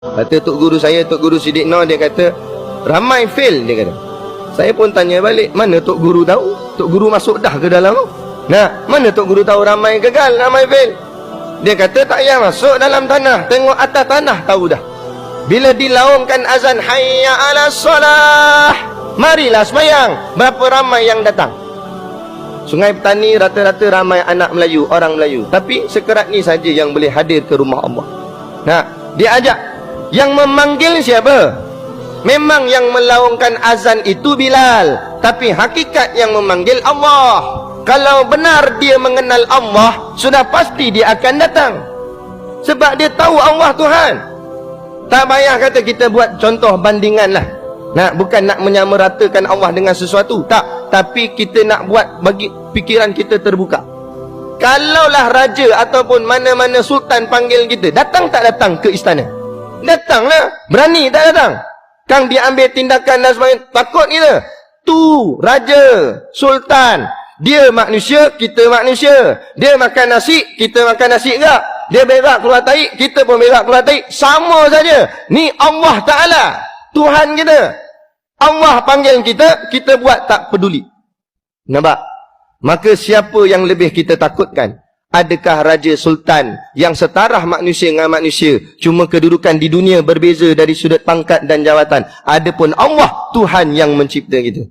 Kata Tok Guru saya, Tok Guru Siddiq Noh, dia kata ramai fail, dia kata. Saya pun tanya balik, mana Tok Guru tahu? Tok Guru masuk dah ke dalam tu? Nah, mana Tok Guru tahu ramai gagal, ramai fail? Dia kata tak payah masuk dalam tanah, tengok atas tanah tahu dah. Bila dilaungkan azan hayya 'alas solah, marilah sembahyang, berapa ramai yang datang? Sungai Petani rata-rata ramai anak Melayu, orang Melayu. Tapi sekerat ni saja yang boleh hadir ke rumah Allah. Nah, dia ajak. Yang memanggil siapa? Memang yang melaungkan azan itu Bilal, tapi hakikat yang memanggil Allah. Kalau benar dia mengenal Allah, sudah pasti dia akan datang. Sebab dia tahu Allah Tuhan. Tak payah kata kita buat contoh bandingan lah. Nah, bukan nak menyamaratakan Allah dengan sesuatu, tak. Tapi kita nak buat bagi fikiran kita terbuka. Kalaulah raja ataupun mana-mana sultan panggil kita, datang tak datang ke istana? Datanglah. Berani tak datang? Kang dia ambil tindakan dan sebagainya, takut kita. Tu raja, sultan, dia manusia, kita manusia. Dia makan nasi, kita makan nasi juga. Dia berak keluar tahi, kita pun berak keluar tahi. Sama saja. Ni Allah Ta'ala, Tuhan kita. Allah panggil kita, kita buat tak peduli. Nampak? Maka siapa yang lebih kita takutkan? Adakah raja sultan yang setaraf manusia dengan manusia, cuma kedudukan di dunia berbeza dari sudut pangkat dan jawatan? Adapun Allah, Tuhan yang mencipta kita.